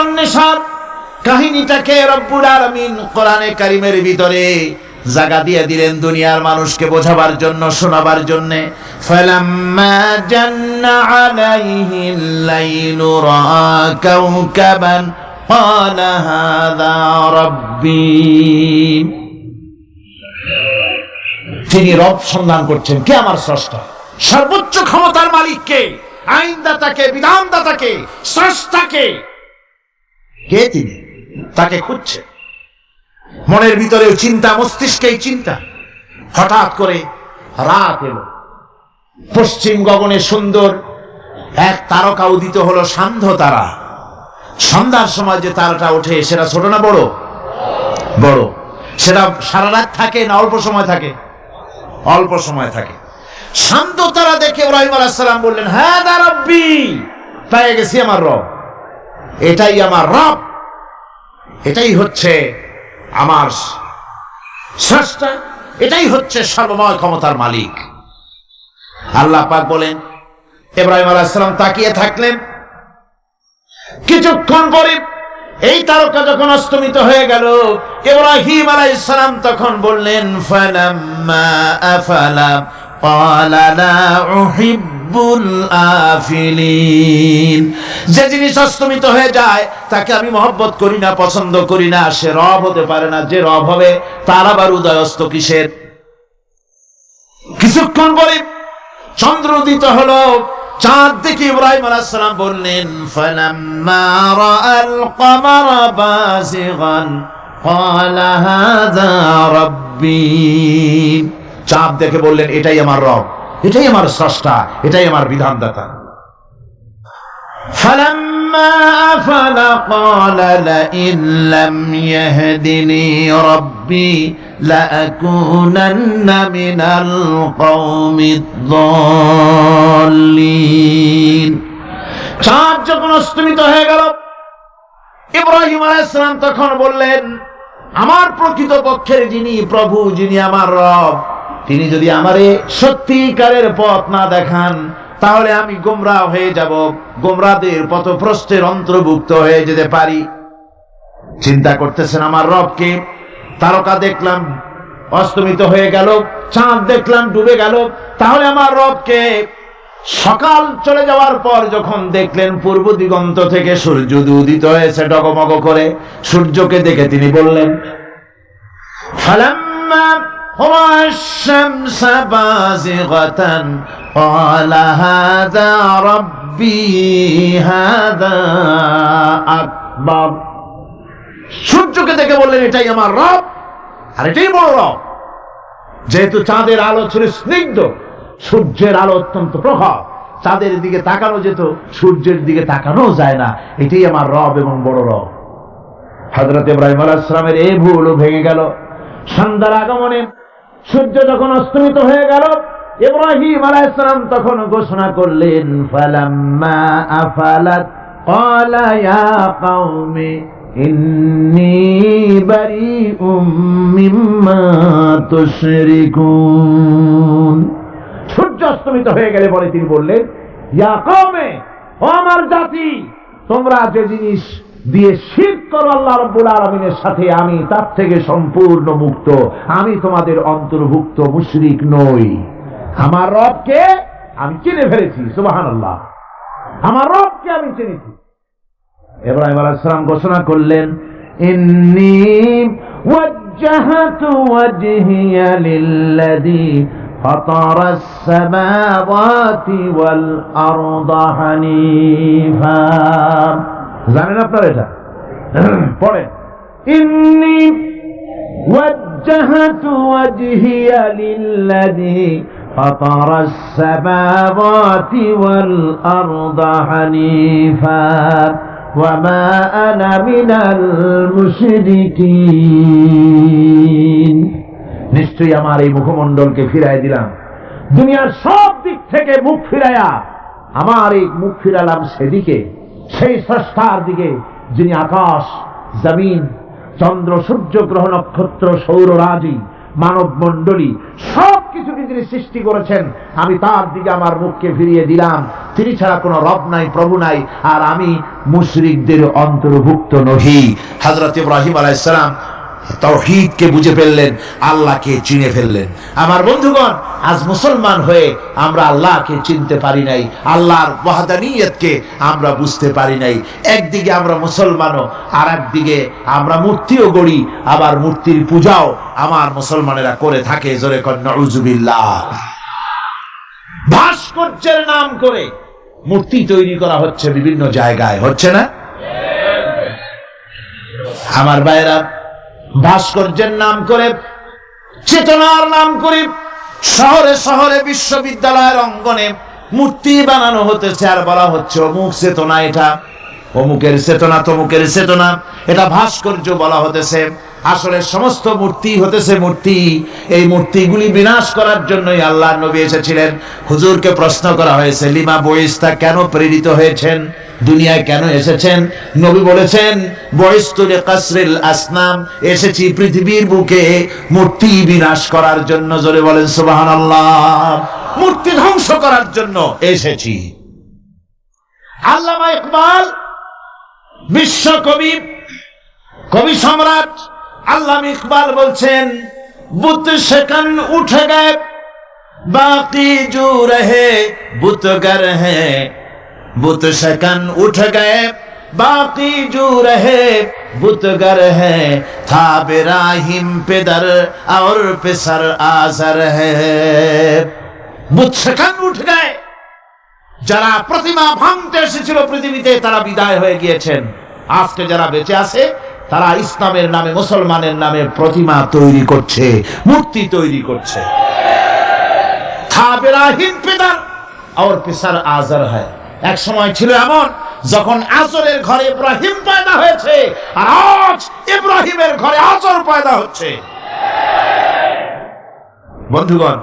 সূরাতুন নিসার কাহিনীটাকে রব্বুল আলামিন কোরআনে কারীমের ভিতরে জায়গা দিয়ে দিলেন দুনিয়ার মানুষকে বোঝাবার জন্য, শোনাবার জন্য। ফালাম্মা জান্না আলাইহিল লাইলু রাআ কাওকাবান ক্বালা হাযা রাব্বি। তিনি রব সন্ধান করছেন, কে আমার স্রষ্টা, সর্বোচ্চ ক্ষমতার মালিক কে, আইনদাতাকে, বিধানদাতাকে, স্রষ্টাকে, কে তিনি, তাকে খুঁজছে। মনের ভিতরেও চিন্তা, মস্তিষ্কেই চিন্তা। হঠাৎ করে রাত এলো, পশ্চিম গগনে সুন্দর এক তারকা উদিত হলো, সান্ধ্য তারা। সন্ধ্যার সময় যে তারাটা ওঠে সেটা ছোট না বড়? বড়। সেটা সারা রাত থাকে না অল্প সময় থাকে? অল্প সময় থাকে। শান্ত তারা দেখে ইব্রাহিম আলাইহিস সালাম বললেন, হাযা রাব্বি, পেয়ে গেছি আমার রব, এটাই আমার রব, এটাই হচ্ছে আমার স্রষ্টা, এটাই হচ্ছে সর্বময় ক্ষমতার মালিক। আল্লাহ পাক বলেন, ইব্রাহিম আলাইহিস সালাম তাকিয়ে থাকলেন। কিছুক্ষণ পরে এই তারকা যখন অস্তমিত হয়ে গেল, ইব্রাহিম আলাইহিস সালাম তখন বললেন, ফালাম্মা আফালা ক্বালা লা উহিব্বুল আফিলিন। যে জিনিস অস্তমিত হয়ে যায় তাকে আমি মহব্বত করি না, পছন্দ করি না, সে রব হতে পারে না। যে রব হবে তার আবার উদয় অস্ত কিসের? কিছুক্ষণ পরে চন্দ্র উদিত হলো, চাঁদ দেখে ইব্রাহিম আলাইহিস সালাম বললেন, ফালাম্মা রাআল কমারা বাযিগান ক্বালা হাযা রাব্বি। চাঁদ দেখে বললেন, এটাই আমার রব, এটাই আমার স্রষ্টা, এটাই আমার বিধানদাতা। ফালাম্মা আফালা ক্বালা লাইন লাম ইয়াহদিনি রাব্বি লাআকুনান্না মিনাল কওমিদ যাল্লিন। চাঁদ যখন অস্তমিত হয়ে গেল, ইব্রাহিম আলাইহিস সালাম তখন বললেন, আমার প্রকৃত পক্ষের যিনি প্রভু, যিনি আমার রব, তিনি যদি আমারে সত্যিকারের পথ না দেখান তাহলে আমি গোমরাহ হয়ে যাব, গোমরাহদের পথভ্রষ্টের অন্তর্ভুক্ত হয়ে যেতে পারি। চিন্তা করতেছেন আমার রবকে। তারকা দেখলাম অস্তমিত হয়ে গেল, চাঁদ দেখলাম ডুবে গেল, তাহলে আমার রবকে। সকাল চলে যাওয়ার পর যখন দেখলেন পূর্ব দিগন্ত থেকে সূর্য উদিত হয়েছে ডগমগ করে, সূর্যকে দেখে তিনি বললেন, ফালাম্মা রাআ আশ-শামসা বাযিগাতান ক্বালা হাযা রাব্বি হাযা আকবার। সূর্যকে দেখে বললেন, এটাই আমার রব, আর এটাই বড় রব। যেহেতু চাঁদের আলো ছিল স্নিগ্ধ, সূর্যের আলো অত্যন্ত প্রখর, চাঁদের দিকে তাকানো যেত, সূর্যের দিকে তাকানো যায় না, এটাই আমার রব এবং বড় রব। হযরত ইব্রাহিম আলাইহিস সালামের এই ভুল ভেঙে গেল। সন্ধ্যার আগমনে সূর্য যখন অস্তমিত হয়ে গেল, ইব্রাহিম আলাইহিস সালাম তখন ঘোষণা করলেন, ফালাম্মা আফালাত ক্বালা ইয়া কওমি ইন্নী বারিউম মিম্মা তুশরিকুন। সূর্য অস্তমিত হয়ে গেলে পরে তিনি বললেন, ইয়া কওমে, ও আমার জাতি, তোমরা যে জিনিস দিয়ে শিরক করো আল্লাহ রাব্বুল আলামিনের সাথে, আমি তার থেকে সম্পূর্ণ মুক্ত, আমি তোমাদের অন্তর্ভুক্ত, মুশরিক নই। আমার রবকে আমি চিনে ফেলেছি, সুবহানাল্লাহ, আমার রবকে আমি চিনেছি। ইব্রাহিম আলাইহিস সালাম ঘোষণা করলেন, ইন্নী ওয়াজ্জাহতু ওয়াজহিয়া লিল্লাযী ফাতারাস সামাওয়াতি ওয়াল আরদা হানিফা। জানেন আপনারা এটা? পড়েন, ইন্নী ওয়াজ্জাহতু ওয়াজহিয়া লিল্লাযী ফাতারাস সামাওয়াতি ওয়াল আরদা হানিফা ওয়া মা আনা মিনাল মুশরিকিন। নিশ্চয়ই আমার এই মুখমণ্ডলকে ফিরাই দিলাম, দুনিয়ার সব দিক থেকে মুখ ফিরাইয়া আমার এই মুখ ফিরালাম সেদিকে, সেই স্রষ্টার দিকে, যিনি আকাশ, জমিন, চন্দ্র, সূর্য, গ্রহ, নক্ষত্র, সৌররাজি, মানব মণ্ডলী সবকিছু কিছুকে যিনি সৃষ্টি করেছেন, আমি তার দিকে আমার মুখকে ফিরিয়ে দিলাম। তিনি ছাড়া কোনো রব নাই, প্রভু নাই, আর আমি মুশরিকদের অন্তর্ভুক্ত নহি। হযরত ইব্রাহিম আলাইহিস সালাম তাওহীদকে বুঝে ফেললেন, আল্লাহকে চিনে ফেললেন। আমার বন্ধুগণ, আজ মুসলমান হয়ে আমরা আল্লাহকে চিনতে পারি নাই, আল্লাহর ওয়াহদানিয়তকে আমরা বুঝতে পারি নাই। একদিকে আমরা মুসলমানও, আর একদিকে আমরা মূর্তিও গড়ি, আবার মূর্তির পূজাও আমার মুসলমানেরা করে থাকে। জোরে কর নাউযুবিল্লাহ। ভাস্কর্যের নাম করে মূর্তি তৈরি করা হচ্ছে বিভিন্ন জায়গায়, হচ্ছে না? আমার ভাইরা, ভাস্কর্যের নাম করে, চেতনার নাম করে শহরে শহরে বিশ্ববিদ্যালয়ের অঙ্গনে মূর্তি বানানো হতেছে, আর বলা হচ্ছে অমুক চেতনা, এটা অমুকের চেতনা, তমুকের চেতনা, এটা ভাস্কর্য বলা হতেছে। আসলে সমস্ত মূর্তি হতেছে মূর্তি। এই মূর্তিগুলি বিনাশ করার জন্যই আল্লাহর নবী এসেছিলেন। হুজুরকে প্রশ্ন করা হয়েছে, লিমা বয়স্তা, কেন প্রেরিত হয়েছেন, দুনিয়ায় কেন এসেছেন? নবী বলেছেন, বয়স্তুল কাসরিল আসনাম, এসেছি পৃথিবীর বুকে মূর্তি বিনাশ করার জন্য। জোরে বলেন সুবহানাল্লাহ। মূর্তি ধ্বংস করার জন্য এসেছি। আল্লামা ইকবাল, বিশ্ব কবি, কবি সম্রাট আল্লামা ইকবাল বলছেন, বুত সেকন উঠে গে বাকি জু রহে বুতগর হ্যাঁ, बुत शकन उठ गए बाकी जू रहे बुतगर है, था बिराहिम पिदर और पिसर आजर है। बुत शकन उठ गए, যারা প্রতিমা ভাঙতে এসেছিল পৃথিবীতে তারা বিদায় হয়ে গিয়েছেন। আজকে যারা বেঁচে আছে তারা ইসলামের নামে, মুসলমানের নামে প্রতিমা তৈরি করছে, মূর্তি তৈরি করছে। था बिराहिम पिदर और पिसर आजर है। এক সময় ছিল এমন যখন আজরের ঘরে ইব্রাহিম পয়দা হয়েছে, আর আজ ইব্রাহিমের ঘরে আজর পয়দা হচ্ছে। বন্ধুগণ,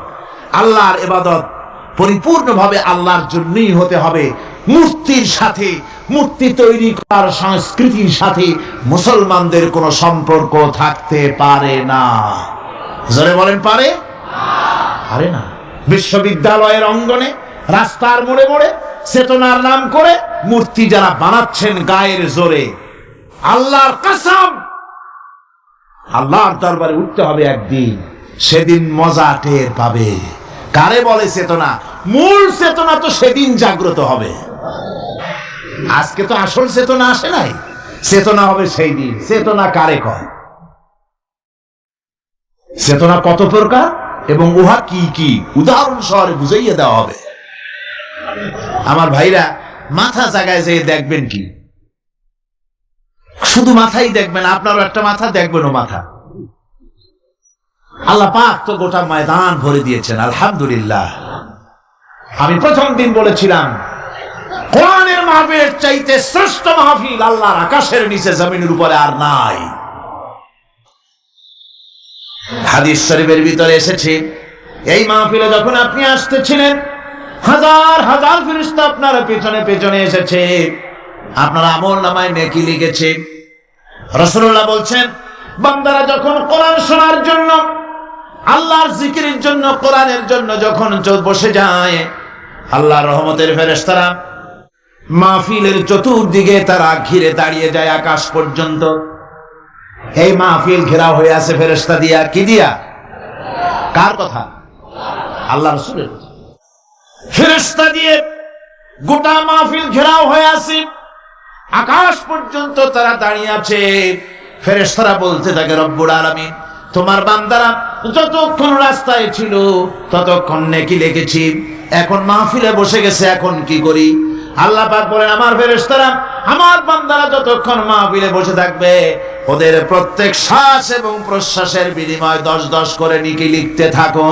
আল্লাহর ইবাদত পরিপূর্ণভাবে আল্লাহর জন্যই হতে হবে। মূর্তির সাথে, মূর্তি তৈরি করার সংস্কৃতির সাথে মুসলমানদের কোনো সম্পর্ক থাকতে পারে না। জোরে বলেন, পারে? পারে না। বিশ্ববিদ্যালয়ের অঙ্গনে, রাস্তার মোড়ে মোড়ে চেতনার নাম করে মূর্তি যারা বানাচ্ছেন গায়ের জোরে, আল্লাহর কসম, আল্লাহর দরবারে উঠতে হবে একদিন, সেদিন মজা টের পাবে। কারে বলে চেতনা? মূল চেতনা তো সেদিন জাগ্রত হবে। আজকে তো আসল চেতনা আসে নাই, চেতনা হবে সেই দিন। চেতনা কারে কয়? চেতনা কত প্রকার এবং উহা কি কি উদাহরণ সহকারে বুঝাইয়া দেওয়া হবে। আমার ভাইরা, মাথা জায়গায় যেয়ে দেখবেন কি, শুধু মাথাই দেখবেন, আপনারও একটা মাথা, দেখবেনও মাথা। আল্লাহ পাক তো গোটা ময়দান ভরে দিয়েছেন, আলহামদুলিল্লাহ। আমি প্রথম দিন বলেছিলাম, কোরআনের মাহফিলের চাইতে শ্রেষ্ঠ মাহফিল আল্লাহর আকাশের নিচে জমিনের উপরে আর নাই। হাদিস শরীফের ভিতরে এসেছে, এই মাহফিলে যখন আপনি আসতেছিলেন, হাজার হাজার ফেরেশতা আপনার পেছনে পেছনে এসেছে, আপনার আমলনামায় নেকি লিখেছে। রাসূলুল্লাহ বলছেন, বান্দারা যখন কোরআন শোনার জন্য, আল্লাহর জিকিরের জন্য, কোরআনের জন্য যখন বসে যায়, আল্লাহর রহমতের ফেরেশতারা মাহফিলের চতুর্দিকে তারা ঘিরে দাঁড়িয়ে যায় আকাশ পর্যন্ত। এই মাহফিল ঘেরাও হয়ে আছে ফেরেশতা দিয়া। কি দিয়া? কার কথা? আল্লাহ রাসূলের কথা। ফেরেশতা দিয়ে গোটা মাহফিল ঘেরাও হয়ে আছে, আকাশ পর্যন্ত তারা দাঁড়িয়ে আছে। ফেরেশতারা বলতে থাকে, রব্বুল আলামিন, তোমার বান্দারা যতক্ষণ রাস্তায় ছিল ততক্ষণ নেকি লিখেছি, এখন মাহফিলে বসে গেছে, এখন কি করি? আল্লাহ পাক বলেন, আমার ফেরেশতারা, আমার বান্দারা যতক্ষণ মাহফিলে বসে থাকবে, ওদের প্রত্যেক শ্বাস এবং প্রশ্বাসের বিনিময়ে 10-10 করে নেকি লিখতে থাকো।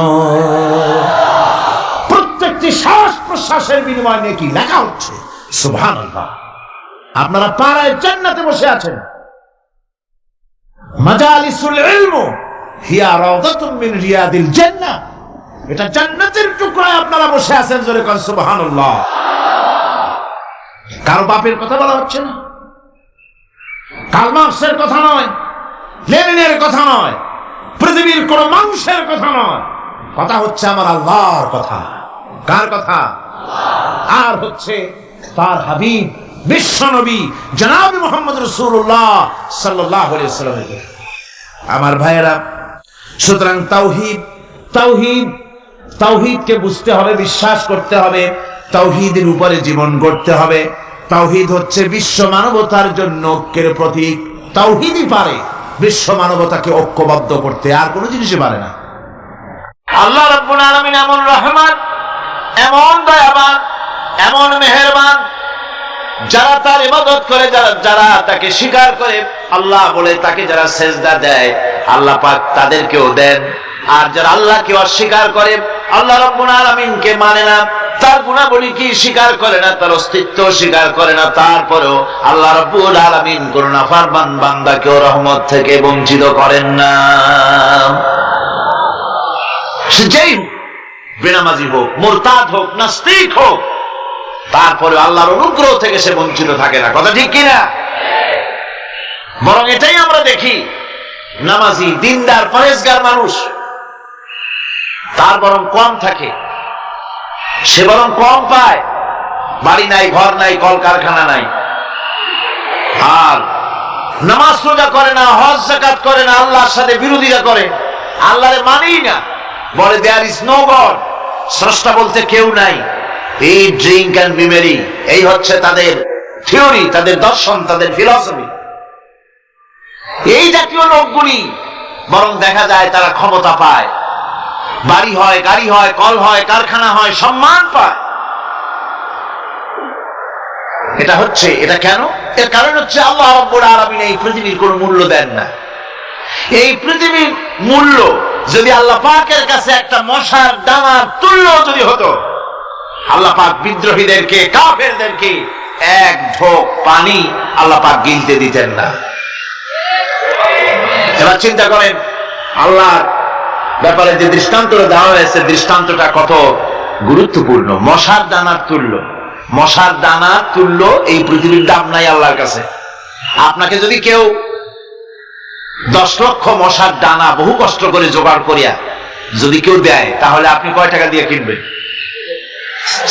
প্রত্যেকটি শ্বাস প্রশ্বাসের বিনিময়ে নেকি লেখা হচ্ছে। সুবহানাল্লাহ। আপনারা পাড়ায় জান্নাতে বসে আছেন। মাজালিসুল ইলম হিয়া রাওদাতুম মিন রিয়াদিল জান্নাহ, এটা জান্নাতের টুকরায় আপনারা বসে আছেন। জোরে কোন সুবহানাল্লাহ। কারো বাপের কথা বলা হচ্ছে না, কার্ল মার্কসের কথা নয়, লেনিনের কথা নয়, পৃথিবীর কোন মানুষের কথা নয়। কথা হচ্ছে আমার আল্লাহর কথা। কার কথা? আর হচ্ছে তার হাবিব বিশ্ব নবী জনাব মুহাম্মদ রাসূলুল্লাহ সাল্লাল্লাহু আলাইহি ওয়াসাল্লাম। আমার ভাইয়েরা, সুতরাং তাওহীদ তাওহীদ তাওহীদকে বুঝতে হবে, বিশ্বাস করতে হবে, তাওহীদের উপরে জীবন গড়তে হবে। তাওহীদ হচ্ছে বিশ্ব মানবতার জন্য ঐক্যের প্রতীক। তাওহীদই পারে বিশ্ব মানবতাকে ঐক্যবদ্ধ করতে, আর কোনো জিনিসই পারে না। আল্লাহ রাব্বুল আলামিন এমন রহমান, এমন দয়াবান, এমন মেহেরবান, যারা তার ইবাদত করে, যারা তাকে স্বীকার করে, আল্লাহ বলে তাকে যারা সেজদা দেয়, আল্লাহ পাক তাদেরকেও দেন। আর যারা আল্লাহকে অস্বীকার করে, আল্লাহ রাব্বুল আলামিনকে মানে না, তার গুণাবলী কি স্বীকার করে না, তার অস্তিত্ব স্বীকার করে না, তারপরেও আল্লাহ রাব্বুল আলামিন কোন নাফরমান বান্দাকেও রহমত থেকে বঞ্চিত করেন না। সে যেই হোক, বেনামাজি হোক, মুরতাদ হোক, নাস্তিক হোক, তারপরে আল্লাহর অনুগ্রহ থেকে সে বঞ্চিত থাকে না। কথা ঠিক কিনা? বরং এটাই আমরা দেখি, নামাজি, দিনদার, পরেজগার মানুষ তার বরং কম থাকে, সে বরং কম পায়। বাড়ি নাই, ঘর নাই, কলকারখানা নাই, আর নামাজ রোজা করে না, হজ যাকাত করে না, আল্লাহর সাথে বিরোধিতা করে, আল্লাহরে মানেই না, বলে দেয়ার ইজ নো গড, স্রষ্টা বলতে কেউ নাই, ইট, ড্রিঙ্ক এন্ড বি মেরি, এই হচ্ছে তাদের থিওরি, তাদের দর্শন, তাদের ফিলসফি। এই জাতীয় লোকগুলি বরং দেখা যায় তারা ক্ষমতা পায়, বাড়ি হয়, গাড়ি হয়, কল হয়, কারখানা হয়, সম্মান পায়। এটা কেন? এর কারণ হচ্ছে আল্লাহ রাব্বুল আলামিন এই পৃথিবীর কোনো মূল্য দেন না। এই পৃথিবীর মূল্য যদি আল্লাহ পাকের কাছে একটা মশার দানার তুল্য যদি হতো, আল্লাহ পাক বিদ্রোহীদেরকে, কাফেরদেরকে এক ঢোক পানি আল্লাহ পাক গিলতে দিতেন না। এবার চিন্তা করেন, আল্লাহর ব্যাপারে যে দৃষ্টান্তটা দেওয়া হয়েছে, দৃষ্টান্তটা কত গুরুত্বপূর্ণ। মশার দানার তুল্য, মশার দানার তুল্য এই পৃথিবীর দাম নাই আল্লাহর কাছে। আপনাকে যদি কেউ 10 লক্ষ মশার দানা বহু কষ্ট করে জোগাড় করিয়া যদি কেউ দেয়, তাহলে আপনি কয় টাকা দিয়ে কিনবেন?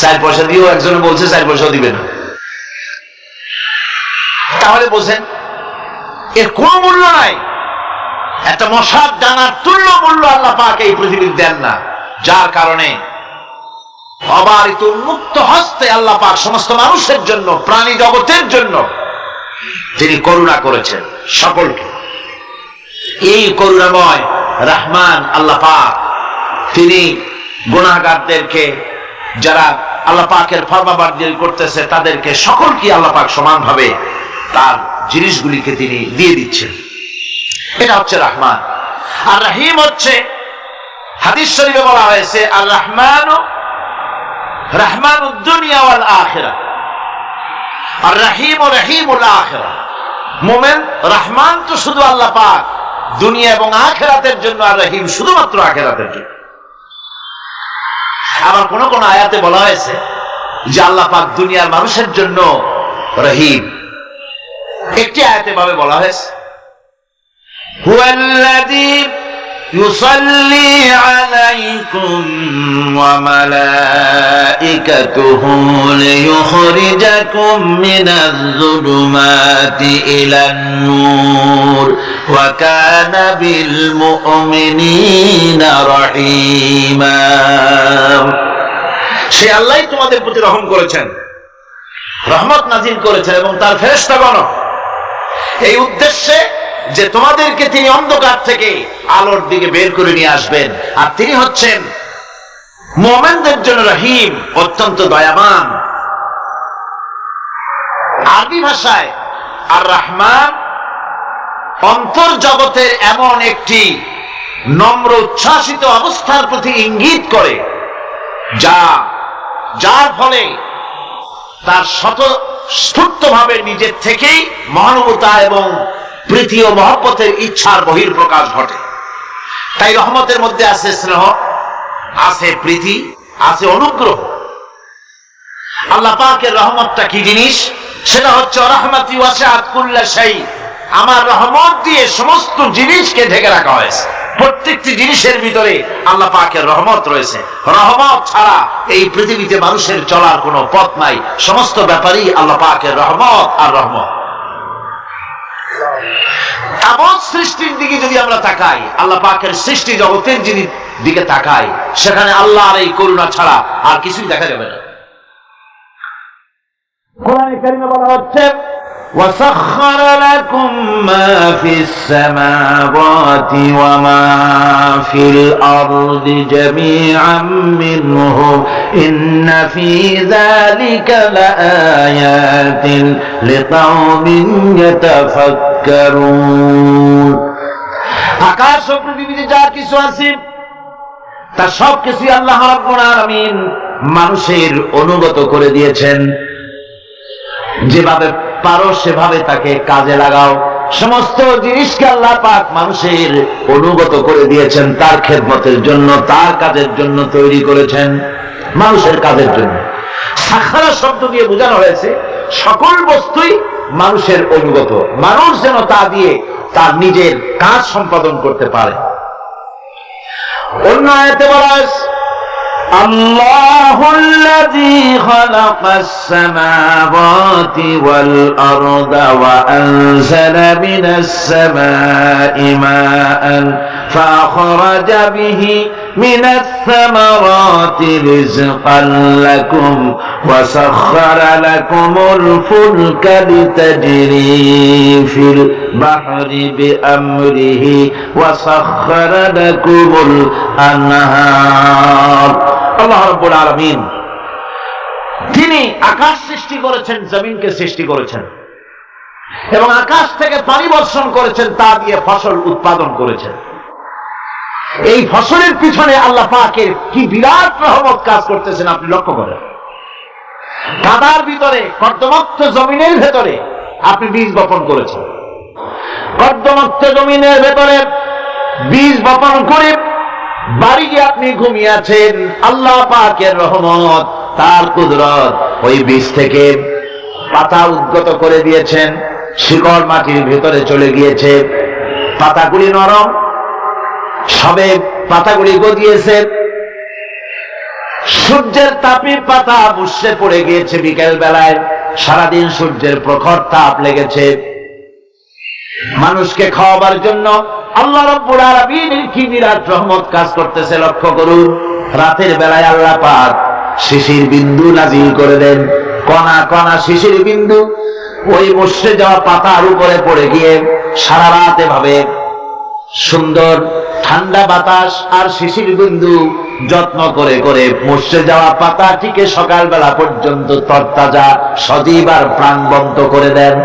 4 পয়সা দিয়েও একজনে বলছে 4 পয়সাও দিবে না। তাহলে বোঝেন এর কোন মূল্য নাই। একটা মশার দানার তুল্য মূল্য আল্লাহ পাক এই পৃথিবীর দেন না, যার কারণে অবারিত উন্মুক্ত হস্তে আল্লাহ পাক সমস্ত মানুষের জন্য, প্রাণী জগতের জন্য তিনি করুণা করেছেন সকলকে। এই করুণাময় রহমান আল্লাহ পাক, তিনি গুনাহগারদেরকে, যারা আল্লাহ পাকের ফরমাবরদারি করতেছে, তাদেরকে সকলকে আল্লাহ পাক সমানভাবে তার জিনিসগুলিকে তিনি দিয়ে দিচ্ছেন। এটা হচ্ছে রহমান। আর রহিম হচ্ছে, হাদিস শরীফে বলা হয়েছে, আর রহমান রহমানুদ দুনিয়া ওয়াল আখিরাহ, আর রহিম রহিমুল আখিরাহ। মুমিন রহমান তো শুধু আল্লাহ পাক দুনিয়া এবং আখিরাতের জন্য, আর রহিম শুধুমাত্র আখিরাতের জন্য। আবার কোন কোন আয়াতে বলা হয়েছে যে আল্লাহ পাক দুনিয়ার মানুষের জন্য রহিম। একটি আয়াতে ভাবে বলা হয়েছে, হুয়াল্লাযী ইউসাল্লি আলাইকুম ওয়া মালাইকাতুহু লিয়ুখরিজাকুম মিনাজ যুলুমাতি ইলান নূর ওয়া কানা বিল মুমিনিনা রহিমা। সে আল্লাহই তোমাদের প্রতি রহম করেছেন, রহমত নাজিল করেছেন, এবং তার ফেরেশতাগণ এই উদ্দেশ্যে যে তোমাদেরকে তিনি অন্ধকার থেকে আলোর দিকে বের করে নিয়ে আসবেন। আর তিনি হচ্ছেন মুমিনদের জন্য রহিম, অত্যন্ত দয়াবান। আরবি ভাষায় আর রহমান অন্তর জগতের এমন একটি নম্র উচ্ছ্বাসিত অবস্থার প্রতি ইঙ্গিত করে, যার ফলে তার স্বতঃস্ফূর্তভাবে নিজের থেকেই মহানুভবতা এবং প্রীতি ও মহব্বতের ইচ্ছার বহির্প্রকাশ ঘটে। তাই রহমতের মধ্যে আছে স্নেহ, আছে প্রীতি, আছে অনুগ্রহ। আল্লাহ পাকের রহমতটা কি জিনিস? সেটা হচ্ছে রাহমাতি ওয়াসিআত কুল্লা শাই, আমার রহমত দিয়ে সমস্ত জিনিসকে ঢেকে রাখা হয়েছে। প্রত্যেকটি জিনিসের ভিতরে আল্লাহ পাকের রহমত রয়েছে। রহমত ছাড়া এই পৃথিবীতে মানুষের চলার কোনো পথ নাই। সমস্ত ব্যাপারেই আল্লাহ পাকের রহমত আর রহমত। তাবৎ সৃষ্টির দিকে যদি আমরা তাকাই, আল্লাহ পাকের সৃষ্টি জগতের দিকে তাকাই, সেখানে আল্লাহর এই করুণা ছাড়া আর কিছুই দেখা যাবে না। কোরআনে কারিমে বলা হচ্ছে وَسَخَّرَ لَكُم مَّا فِي السَّمَاوَاتِ وَمَا فِي الْأَرْضِ جَمِيعًا مِّنْهُ إِنَّ فِي ذَلِكَ لَآيَاتٍ لِقَوْمٍ يَتَفَكَّرُونَ। আকাশ ও পৃথিবীতে যা কিছু আছে তা সব কিছুই আল্লাহ রাব্বুল আলামিন মানুষের অনুগত করে দিয়েছেন। যেভাবে পারো সেভাবে তাকে কাজে লাগাও। সমস্ত জিনিসকে আল্লাহ পাক মানুষের অনুগত করে দিয়েছেন, তার খেদমতের জন্য, তার কাজের জন্য তৈরি করেছেন, মানুষের কাজের জন্য। সাখারা শব্দ দিয়ে বোঝানো হয়েছে সকল বস্তুই মানুষের অনুগত, মানুষ যেন তা দিয়ে তার নিজের কাজ সম্পাদন করতে পারে। অন্য আয়াতে বলা হয়েছে আল্লাহুল্লাযী খালাকাস সামাওয়াতি ওয়াল আরদা ওয়া আনজালা মিনাস সামাই মাআন ফাআখরাজা বিহি মিনাস সামারাতি রিজকান লাকুম ওয়া সাখখারা লাকুমুল ফুলকা লিতাজরি ফিল বাহরি বিআমরিহি ওয়া সাখখারা লাকুমুল আনহার। আল্লাহ রাব্বুল আলামিন তিনি আকাশ সৃষ্টি করেছেন, জমিনকে সৃষ্টি করেছেন এবং আকাশ থেকে পানি বর্ষণ করেছেন, তা দিয়ে ফসল উৎপাদন করেছেন। এই ফসলের পিছনে আল্লাহ পাকের কি বিরাট রহমত কাজ করতেছেন আপনি লক্ষ্য করেন। কাদার ভিতরে, কর্দমাক্ত জমিনের ভেতরে আপনি বীজ বপন করেছেন। কর্দমাক্ত জমিনের ভেতরে বীজ বপন করে বাড়ি গিয়ে আপনি ঘুমিয়ে আছেন। আল্লাহ পাকের রহমত, তার কুদরত, ওই বীজ থেকে পাতা উদ্গত করে দিয়েছেন, শিকড় মাটির ভেতরে চলে গিয়েছে, পাতাগুলি নরম, সবে পাতাগুলি গজিয়েছে, সূর্যের তাপে পাতা বুসে পড়ে গিয়েছে। বিকেল বেলায় সারাদিন সূর্যের প্রখর তাপ লেগেছে। মানুষকে খাওয়াবার জন্য আল্লাহ রাব্বুল আলামিনের কি বিরাট রহমত কাজ করতেছে লক্ষ্য করুন। রাতের বেলায় আল্লাহ পাক শিশির বিন্দু নাজিল করে দেন, কণা কণা শিশির বিন্দু ওই মুষড়ে যাওয়া পাতার উপরে পড়ে গিয়ে সারা রাত এভাবে সুন্দর ঠান্ডা বাতাস আর শিশির বিন্দু যত্ন করে করে মুষড়ে যাওয়া পাতাটিকে সকালবেলা পর্যন্ত তরতাজা, সজীব আর প্রাণবন্ত করে দেন।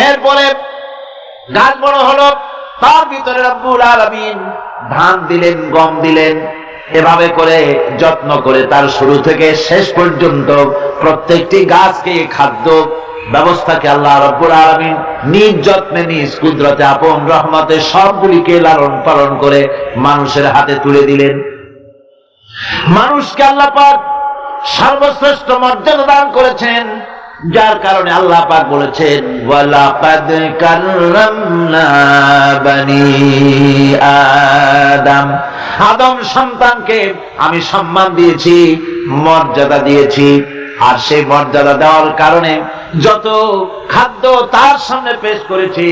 এরপরে গাছ বড় হলো, তার ভিতরে রব্বুল আলামিন ধান দিলেন, গম দিলেন, এভাবে করে যত্ন করে তার শুরু থেকে শেষ পর্যন্ত প্রত্যেকটি গাছকে খাদ্য ব্যবস্থাকে আল্লাহ রাব্বুল আলামিন নিজ যত্নে, নিজ কুদরতে, আপন রহমতে সবগুলিকে লালন পালন করে মানুষের হাতে তুলে দিলেন। মানুষকে আল্লাহ পাক সর্বশ্রেষ্ঠ মর্যাদা দান করেছেন, যার কারণে আল্লাহ পাক বলেছেন ওয়ালাকাদ কাররামনা বানি আদম, আদম সন্তানকে আমি সম্মান দিয়েছি, মর্যাদা দিয়েছি। আর সেই মর্যাদা দেওয়ার কারণে যত খাদ্য তার সামনে পেশ করেছি,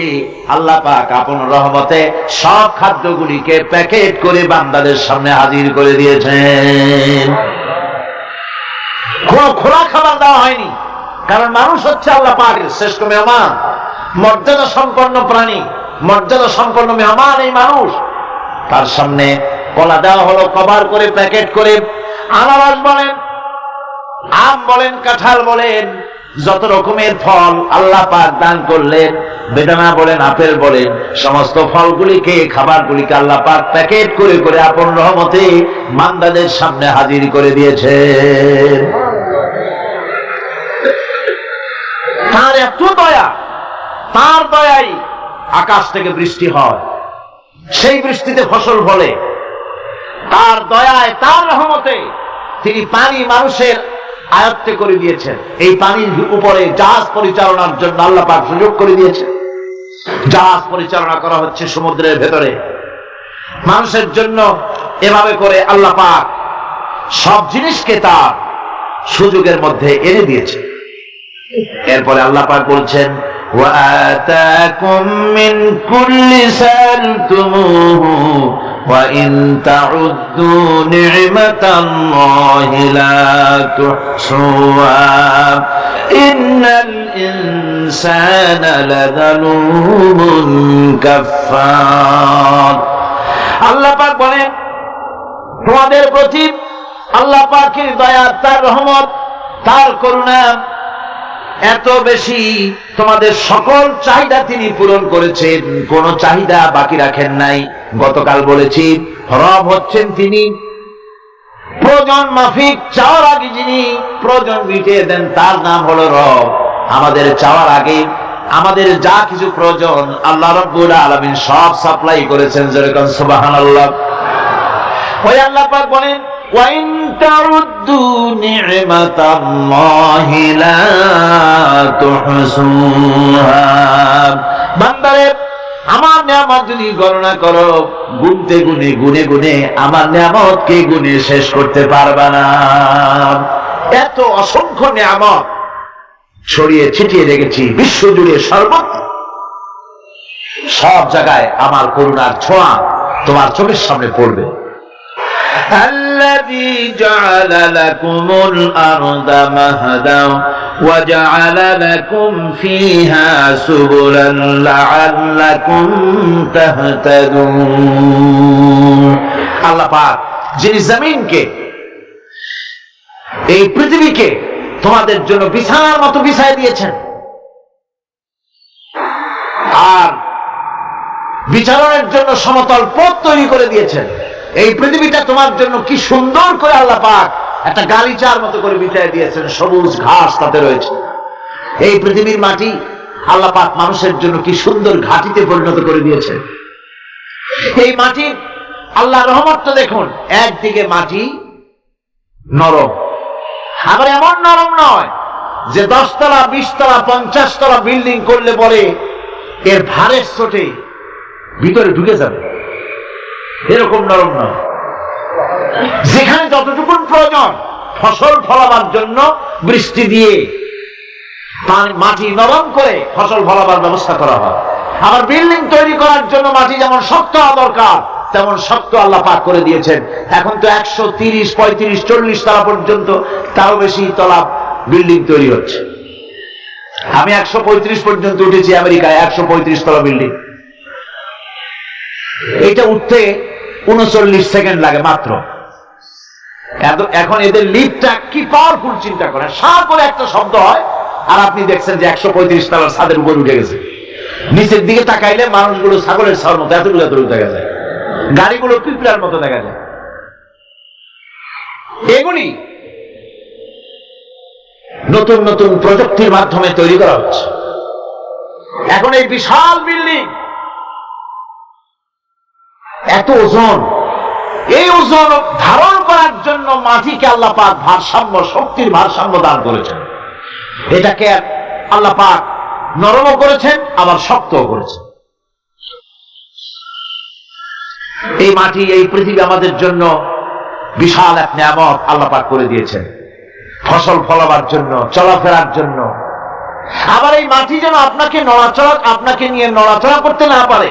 আল্লাহ পাক আপন রহমতে সব খাদ্যগুলিকে প্যাকেট করে বান্দাদের সামনে হাজির করে দিয়েছেন। কোনো খোলা খাবার দেওয়া হয়নি, কারণ মানুষ হচ্ছে আল্লাহ পাকের শ্রেষ্ঠ মেহমান, মর্যাদা সম্পন্ন প্রাণী, মর্যাদা সম্পন্ন মেহমান এই মানুষ। তার সামনে কলা দেওয়া হলো কভার করে, প্যাকেট করে। আনারস বলেন, আম বলেন, কাঁঠাল বলেন, যত রকমের ফল আল্লাহ পাক দান করলেন, বেদানা বলেন, আপেল বলেন, সমস্ত ফলগুলিকে, খাবারগুলিকে আল্লাহ পাক প্যাকেট করে করে আপন রহমতে বান্দাদের সামনে হাজির করে দিয়েছেন। তার এত দয়া, তার দয়াই আকাশ থেকে বৃষ্টি হয়, সেই বৃষ্টিতে ফসল ফলে। তার দয়ায়, তার রহমতে তিনি পানি মানুষের আয়ত্তে করে দিয়েছেন। এই পানির উপরে জাহাজ পরিচালনার জন্য আল্লাহ পাক সুযোগ করে দিয়েছেন। জাহাজ পরিচালনা করা হচ্ছে সমুদ্রের ভেতরে, মানুষের জন্য এভাবে করে আল্লাহ পাক সব জিনিসকে তার সুযোগের মধ্যে এনে দিয়েছে। এরপরে আল্লাহ পাক বলছেন, وآتاكم من كل سألتموه وإن تعدوا نعمة الله لا تحصوها إن الإنسان لظلوم كفار। আল্লাহ পাক বলেন, তোমাদের প্রতি আল্লাহ পাকের দয়া, তার রহমত, তার করুণা এত বেশি, তোমাদের সকল চাহিদা তিনি পূরণ করেছেন, কোন চাহিদা বাকি রাখেন নাই। গতকাল বলেছি, রব হচ্ছেন তিনি প্রয়োজন মাফিক চাওয়ার আগে যিনি প্রয়োজন মিটিয়ে দেন, তার নাম হলো রব। আমাদের চাওয়ার আগে আমাদের যা কিছু প্রয়োজন আল্লাহ রাব্বুল আলামিন সব সাপ্লাই করেছেন। যেরকম সুবহানাল্লাহ। ওই আল্লাহ পাক বলেন, وَإِن تَعُدُّوا نِعْمَةَ اللَّهِ لَا تُحْصُوهَا। বান্দারে, আমার নিয়ামত যদি গণনা করো, গুনতে গুনে গুনে গুনে আমার নিয়ামতকে গুনে শেষ করতে পারবা না। এত অসংখ্য নিয়ামত ছড়িয়ে ছিটিয়ে রেখেছি বিশ্ব জুড়ে, সর্বত্র সব জায়গায় আমার করুণার ছোঁয়া তোমার চোখের সামনে পড়বে। الذي جعل لكم الأرض مهدا وجعل لكم فيها سبلا لعلكم تهتدون। আল্লাহ পাক যিনি জমিনকে, এই পৃথিবীকে তোমাদের জন্য বিছানার মতো বিছায় দিয়েছেন, আর বিচরণের জন্য সমতল পথ তৈরি করে দিয়েছেন। এই পৃথিবীটা তোমার জন্য কি সুন্দর করে আল্লাহ পাক একটা গালিচার মতো করে বিছায় দিয়েছেন, সবুজ ঘাস তাতে রয়েছে। এই পৃথিবীর মাটি আল্লাহ পাক মানুষের জন্য কি সুন্দর ঘাটিতে পরিণত করে দিয়েছেন। এই মাটির আল্লাহ রহমত তো দেখুন, একদিকে মাটি নরম, আবার এমন নরম নয় যে 10 তলা 20 তলা 50 তলা বিল্ডিং করলে পরে এর ভারের চোটে ভিতরে ঢুকে যাবে, এরকম নরম নয়। যেখানে যতটুকু প্রয়োজন ফসল ফলাবার জন্য বৃষ্টি দিয়ে মাটি নরম করে ফসল ফলাবার ব্যবস্থা করা হয়। আবার বিল্ডিং তৈরি করার জন্য মাটি যেমন শক্ত হওয়া দরকার তেমন শক্ত আল্লাহ পাক করে দিয়েছেন। এখন তো 130, 35, 40 তলা পর্যন্ত, তারও বেশি তলা বিল্ডিং তৈরি হচ্ছে। আমি 135 পর্যন্ত উঠেছি আমেরিকায়, 135 তলা বিল্ডিং। এটা উঠতে 39 সেকেন্ড লাগে মাত্র। এখন এদের লিফটটা কি পাওয়ারফুল চিন্তা করেন, সার করে একটা শব্দ হয়, আর আপনি দেখছেন যে 135 তলার ছাদের উপর উঠে গেছে। নিচের দিকে তাকাইলে মানুষগুলো ছাগলের ছাওয়ার মতো এতগুলো দেখা যায়, গাড়িগুলো পিঁপড়ার মতো দেখা যায়। এগুলি নতুন নতুন প্রযুক্তির মাধ্যমে তৈরি করা হচ্ছে। এখন এই বিশাল বিল্ডিং, এত ওজন, এই ওজন ধারণ করার জন্য মাটিকে আল্লাহ পাক ভারসাম্য, শক্তির ভারসাম্য দান করেছেন। এটাকে আল্লাহ পাক নরমও করেছেন, আবার শক্তও করেছেন। এই মাটি, এই পৃথিবী আমাদের জন্য বিশাল এক নিয়ামত আল্লাহ পাক করে দিয়েছেন, ফসল ফলাবার জন্য, চলাফেরার জন্য। আবার এই মাটি যেন আপনাকে নিয়ে নড়াচড়া করতে না পারে।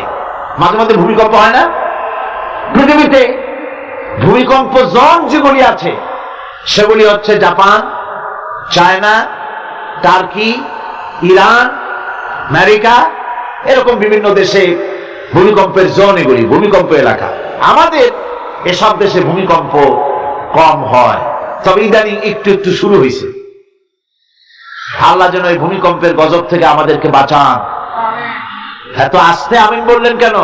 মাঝে মাঝে ভূমিকম্প হয় না? পৃথিবীতে ভূমিকম্প জোন যেগুলি আছে সেগুলি হচ্ছে Japan, China, turkey, Iran, America, এরকম বিভিন্ন দেশে ভূমিকম্পের জোন, এগুলি ভূমিকম্প এলাকা। আমাদের এসব দেশে ভূমিকম্প কম হয়, তবে ইদানিং একটু একটু শুরু হয়েছে। আল্লাহ যেন এই ভূমিকম্পের গজব থেকে আমাদেরকে বাঁচান। এত আস্তে আমিন বললেন কেন?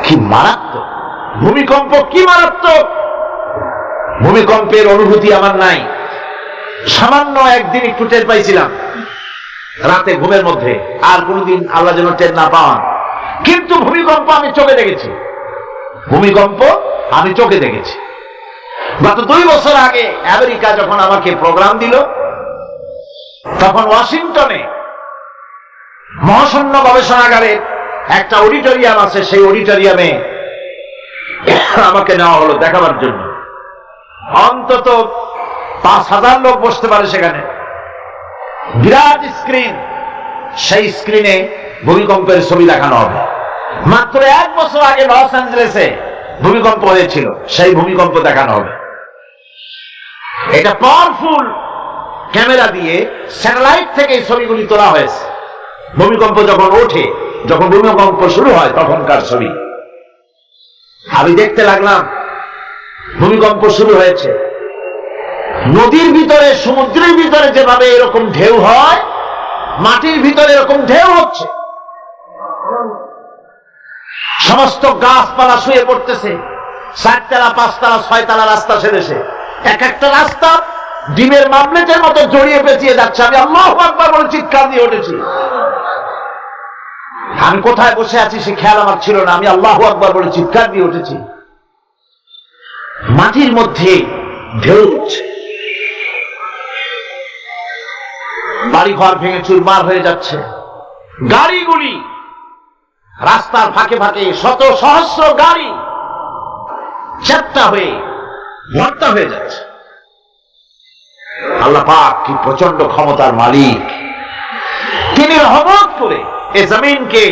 কি মারাত্মক ভূমিকম্প, কি মারাত্মক ভূমিকম্পের অনুভূতি আমার নাই। সামান্য একদিন একটু টের পাইছিলাম রাতে ঘুমের মধ্যে, আর কোনদিন আল্লাহ যেন টের না পাওয়ান। কিন্তু ভূমিকম্প আমি চোখে দেখেছি, ভূমিকম্প আমি চোখে দেখেছি। গত 2 বছর আগে আমেরিকা যখন আমাকে প্রোগ্রাম দিল, তখন ওয়াশিংটনে মহাশূন্য গবেষণাগারে একটা অডিটোরিয়াম আছে, সেই অডিটোরিয়ামে আমাকে নেওয়া হলো দেখাবার জন্য। অন্তত 5,000 লোক বসতে পারে সেখানে। বিরাট স্ক্রিন, সেই স্ক্রিনে ভূমিকম্পের ছবি দেখানো হবে। মাত্র 1 বছর আগে লস অ্যাঞ্জেলেসে ভূমিকম্প হয়েছিল, সেই ভূমিকম্প দেখানো হবে। এটা পাওয়ারফুল ক্যামেরা দিয়ে স্যাটেলাইট থেকে ছবিগুলি তোলা হয়েছে। ভূমিকম্প যখন ওঠে, যখন ভূমিকম্প শুরু হয় তখনকার ছবি। আমি দেখতে লাগলাম ভূমিকম্প শুরু হয়েছে। নদীর ভিতরে, সমুদ্রের ভিতরে যেভাবে এরকম ঢেউ হয়, মাটির ভিতরে এরকম ঢেউ হচ্ছে। সমস্ত গাছপালা শুয়ে পড়তেছে। 4 তলা, 5 তলা, 6 তলা রাস্তা ছেড়েছে। এক একটা রাস্তা ডিমের মামলেটের মতো জড়িয়ে পেঁচিয়ে যাচ্ছে। আমি আল্লাহু আকবার বলে চিৎকার দিয়ে উঠেছি। আমি কোথায় বসে আছি সে খেয়াল আমার ছিল না। আমি আল্লাহু আকবার বলে চিৎকার দিয়ে উঠেছি। মাটির মধ্যে ঢেউ উঠছে, বাড়িঘর ভেঙে চুরমার হয়ে যাচ্ছে। গাড়িগুলি রাস্তার ফাঁকে ফাঁকে, শত সহস্র গাড়ি চ্যাপ্টা হয়ে ভর্তা হয়ে যাচ্ছে। আল্লাহ পাক কি প্রচন্ড ক্ষমতার মালিক। তিনি রহমত করে এ জমিনকে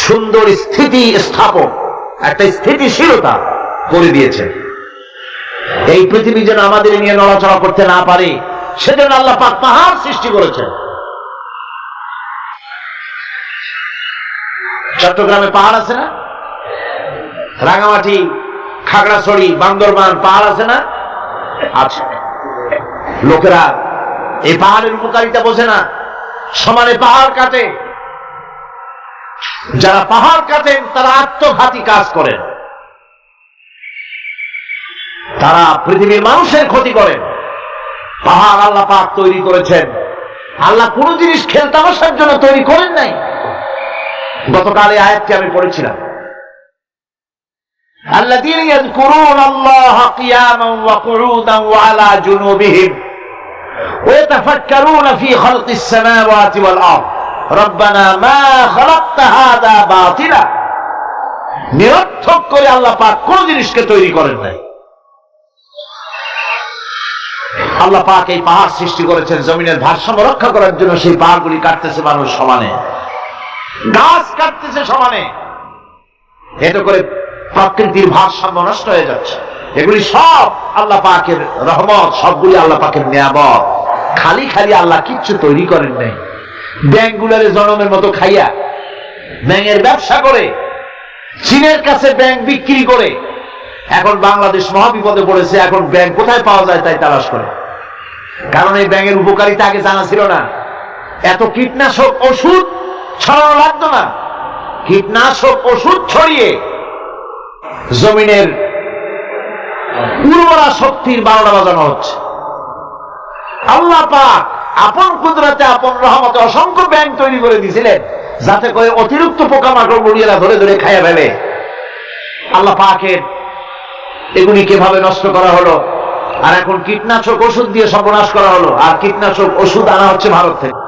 সুন্দর স্থিতি স্থাপন, একটা স্থিতিশীলতা করে দিয়েছেন। এই পৃথিবী যেন আমাদের নিয়ে নড়াচড়া করতে না পারে, সেজন্য আল্লাহ পাক পাহাড় সৃষ্টি করেছেন। চট্টগ্রামে পাহাড় আছে না? রাঙামাটি, খাগড়াছড়ি, বান্দরবান পাহাড় আছে না? আছে। লোকেরা এই পাহাড়ের উপকারিতা বোঝে না, সমানে পাহাড় কাটে। যারা পাহাড় কাটেন তারা আত্মঘাতী কাজ করেন, তারা পৃথিবীর মানুষের ক্ষতি করেন। পাহাড় আল্লাহ পাক তৈরি করেছেন। আল্লাহ কোন জিনিস খেলতামাশার জন্য তৈরি করেন নাই। গতকাল এই আয়াতটি আমি পড়েছিলাম। الذين يذكرون الله قياما وقعودا وعلى جنوبهم ويتفكرون في خلق السماوات والأرض ربنا ما خلقت هذا باطلا। নিরর্থক করে আল্লাহ পাক কোন জিনিসকে তৈরি করেন নাই। আল্লাহ পাক এই পাহাড় সৃষ্টি করেছেন জমিনের ভারসাম্য রক্ষা করার জন্য। সেই পাহাড়গুলি কাটতেছে মানুষ সমানে, গাছ কাটতেছে সমানে। এতে করে প্রকৃতির ভারসাম্য নষ্ট হয়ে যাচ্ছে। এগুলি সব আল্লাহ পাকের রহমত, সবগুলি আল্লাহ পাকের নিয়ামত। খালি খালি আল্লাহ কিচ্ছু তৈরি করেন নাই। ব্যাংকগুলোর জনমের মতো খাইয়া ব্যাংকের ব্যবসা করে, চীনের কাছে ব্যাংক বিক্রি করে এখন বাংলাদেশ মহাবিপদে পড়েছে। এখন ব্যাংক কোথায় পাওয়া যায় তাই তালাশ করে। কারণ এই ব্যাংকের উপকারিতা আগে জানা ছিল না। এত কীটনাশক ওষুধ ছড়ানো লাগতো না। কীটনাশক ওষুধ ছড়িয়ে জমিনের উর্বরা শক্তির 12টা বাজানো হচ্ছে। আল্লাহ পাক আপন কুদরতে, আপন রহমতে অসংখ্য ব্যাংক তৈরি করে দিয়েছিলেন, যাতে করে অতিরিক্ত পোকামাকড় মুড়িয়েরা ধরে ধরে খাইয়া ফেলে। আল্লাহ পাকের এগুলি কিভাবে নষ্ট করা হলো, আর এখন কীটনাশক ওষুধ দিয়ে সর্বনাশ করা হলো। আর কীটনাশক ওষুধ আনা হচ্ছে ভারত থেকে,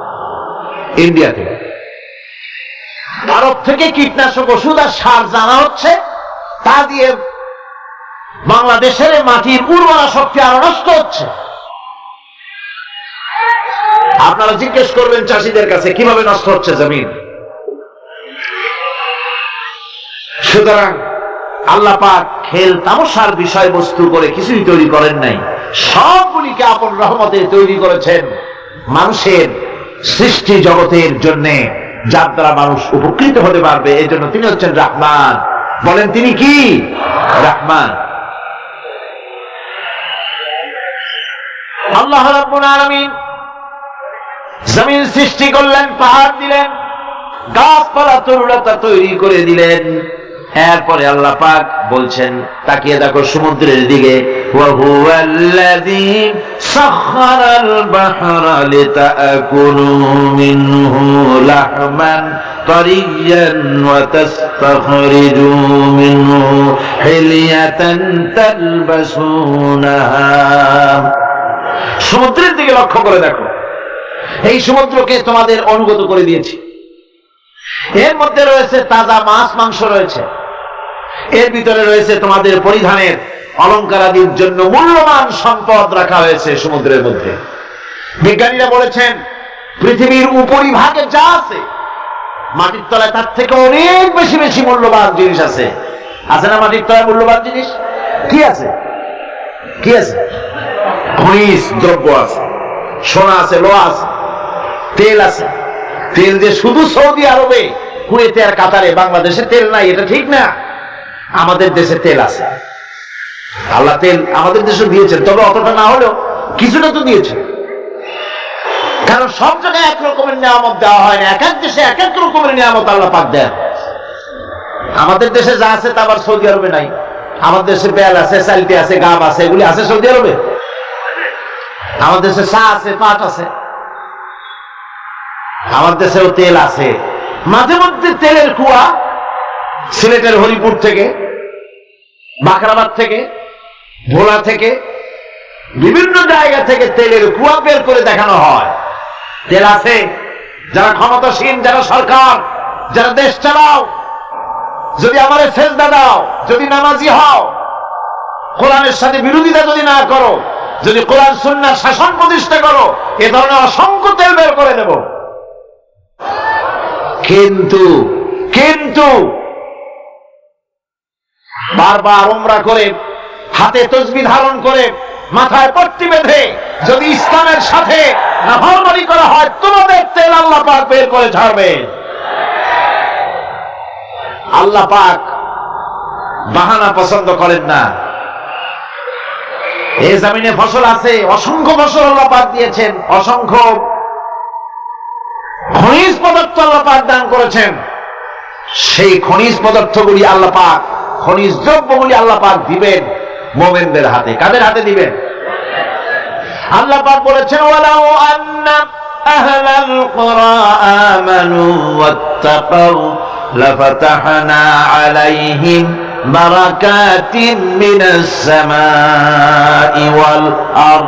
ইন্ডিয়া থেকে। ভারত থেকে কীটনাশক ওষুধ আর সার জানা হচ্ছে, তা দিয়ে বাংলাদেশের মাটির উর্বরা শক্তি আরো নষ্ট হচ্ছে। আপনারা জিজ্ঞেস করবেন চাষীদের কাছে কিভাবে নষ্ট হচ্ছে জমিন। সুতরাং আল্লাহ পাক খেল তামাশার বিষয়বস্তু করে কিছুই তৈরি করেন নাই। সবগুলিকে আপন রহমতে তৈরি করেছেন মানুষের সৃষ্টি জগতের জন্য, যার দ্বারা মানুষ উপকৃত হতে পারবে। এই জন্য তিনি হচ্ছেন রহমান। বলেন তিনি কি? রহমান। আল্লাহ রাব্বুল আলামিন জমিন সৃষ্টি করলেন, পাহাড় দিলেন, গাছপালা তরুলতা তৈরি করে দিলেন। এরপরে আল্লাহ পাক বলছেন, তাকিয়ে দেখো সমুদ্রের দিকে, ওয়া হুয়াল্লাযী সাখখারাল বাহরা লিতাকুলু মিনহু লাহমান তারিয়ান ওয়া তাস্তাখরিজু মিনহু হিলিয়াতান তালবাসুনাহা। সমুদ্রের দিকে লক্ষ্য করে দেখো। এই সমুদ্রকে তোমাদের অনুগত করে দিয়েছি। এর মধ্যে রয়েছে তাজা মাছ মাংস রয়েছে, এর ভিতরে রয়েছে তোমাদের পরিধানের অলঙ্কারাদির জন্য মূল্যবান সম্পদ রাখা হয়েছে সমুদ্রের মধ্যে। বিজ্ঞানীরা বলেছেন পৃথিবীর উপরিভাগে যা আছে মাটির তলায় তার থেকে অনেক বেশি বেশি মূল্যবান জিনিস আছে। আছে না মাটির তলায় মূল্যবান জিনিস? কি আছে? কি আছে? খনিজ দ্রব্য আছে, সোনা আছে, লোহা আছে, তেল আছে। তেল যে শুধু সৌদি আরবে, কুয়েতে আর কাতারে, বাংলাদেশে তেল নাই এটা ঠিক না। আমাদের দেশে তেল আছে, আল্লাহ তেল আমাদের দেশে দিয়েছেন, তবে অতটা না হলেও কিছুটা তো দিয়েছে। কারণ সব জায়গায় এক রকমের নিয়ামত দেওয়া হয় না, এক এক দেশে এক এক রকমের নিয়ামত আল্লাহ পাক দেন। আমাদের দেশে যা আছে তা আবার সৌদি আরবে নাই। আমাদের দেশে বেল আছে, চালটি আছে, গাব আছে, এগুলি আছে সৌদি আরবে। আমাদের দেশে চা আছে, পাট আছে, আমাদের দেশেও তেল আছে। মাঝে মধ্যে তেলের কুয়া সিলেটের হরিপুর থেকে, বাখরাবাদ থেকে, ভোলা থেকে, বিভিন্ন জায়গা থেকে তেলের কুয়া বের করে দেখানো হয়। তেল আছে। যারা ক্ষমতাসীন, যারা সরকার, যারা দেশ চালাও, যদি আমার সেজদা দাও, যদি নামাজি হও, কোরআনের সাথে বিরোধিতা যদি না করো, যদি কোরআন সুন্নাহর শাসন প্রতিষ্ঠা করো, এ ধরনের অসংখ্য তেল বের করে দেব। কিন্তু কিন্তু বারবার উমরা করে, হাতে তসবিহ ধারণ করে, মাথায় পট্টি বেঁধে যদি ইসলামের সাথে নাফরমানি করা হয়, তোমাদের তেল আল্লাহ পাক বের করে ছাড়বে। আল্লাহ পাক বাহানা পছন্দ করেন না। এই জমিনে ফসল আছে, অসংখ্য ফসল আল্লাহ পাক দিয়েছেন, অসংখ্য খনিজ পদার্থ আল্লাহ পাক দান করেছেন। সেই খনিজ পদার্থগুলি আল্লাহ পাক, খনিজ দ্রব্যগুলি আল্লাহ পাক দিবেন মুমিনদের হাতে। কাদের হাতে দিবেন? আল্লাহ পাক বলেছেন ওয়ালাউ আন্না আহলাল কুরা আমানু ওয়াত্তাকাউ লাফাতাহনা আলাইহিম বারাকাতিন মিনাস সামাই ওয়াল আরদ।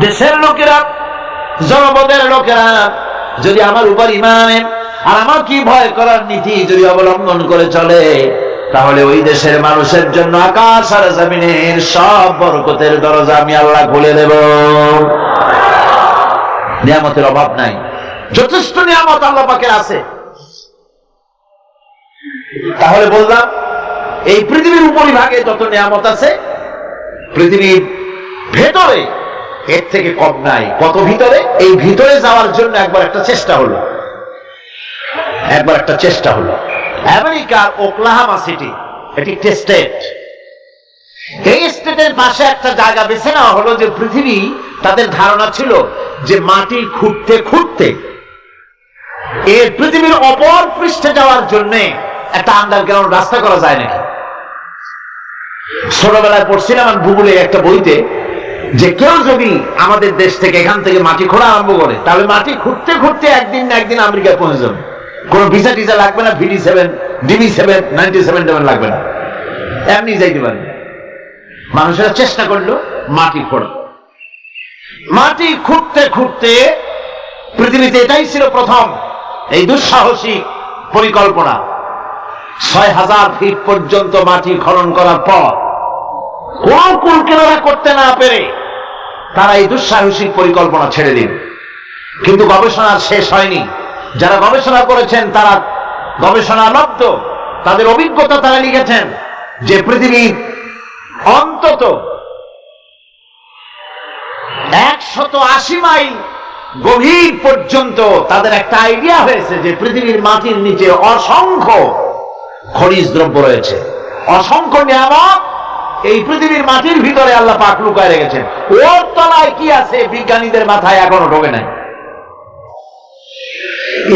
দেশের লোকেরা, জনপদের লোকেরা যদি আমার উপর ঈমান আর আমার কি ভয় করার নীতি যদি অবলম্বন করে চলে, তাহলে ওই দেশের মানুষের জন্য আকাশ আর জমিনের সব বরকতের দরজা আমি আল্লাহ খুলে দেব। নিয়ামতের অভাব নাই, যথেষ্ট নিয়ামত আল্লাহ পাকের আছে। তাহলে বললাম এই পৃথিবীর উপরিভাগে যত নিয়ামত আছে, পৃথিবীর ভেতরে এর থেকে কম নাই। কত ভিতরে? এই ভিতরে যাওয়ার জন্য একবার একটা চেষ্টা হলো। আমেরিকার ওকলাহামা সিটি, এটি একটি স্টেট। এই স্টেটের পাশে একটা জায়গা বেছে নেওয়া হলো, যে পৃথিবী, তাদের ধারণা ছিল যে মাটি খুঁড়তে খুঁড়তে এর পৃথিবীর অপর পৃষ্ঠে যাওয়ার জন্য একটা আন্ডারগ্রাউন্ড রাস্তা করা যায় নাকি। ছোটবেলায় পড়ছিলাম আমি ভূগোলে একটা বইতে, যে কেউ যদি আমাদের দেশ থেকে এখান থেকে মাটি খোঁড়া আরম্ভ করে, তাহলে মাটি খুঁড়তে খুঁড়তে একদিন না একদিন আমেরিকায় পৌঁছে যাবে। কোন ভিসা টিসা লাগবে না, VD7, DB7, 97 লাগবে না, এমনি যাইতে পারে। মানুষেরা চেষ্টা করলো মাটি খোঁড়া। মাটি খুঁড়তে খুঁড়তে পৃথিবীতে এটাই ছিল প্রথম এই দুঃসাহসিক পরিকল্পনা। 6000 ফিট পর্যন্ত মাটি খনন করার পর কোন কুল কিনারা করতে না পেরে তারা এই দুঃসাহসিক পরিকল্পনা ছেড়ে দিন। কিন্তু গবেষণার শেষ হয়নি। যারা গবেষণা করেছেন তারা গবেষণালব্ধ, তাদের অভিজ্ঞতা তারা লিখেছেন যে পৃথিবীর অন্তত 180 মাইল গভীর পর্যন্ত তাদের একটা আইডিয়া হয়েছে যে পৃথিবীর মাটির নিচে অসংখ্য খনিজ দ্রব্য রয়েছে, অসংখ্য নিয়ামত এই পৃথিবীর মাটির ভিতরে আল্লাহ পাক লুকায় রেখেছেন। ওর তলায় কি আছে বিজ্ঞানীদের মাথায় এখনো ঢোকে নাই।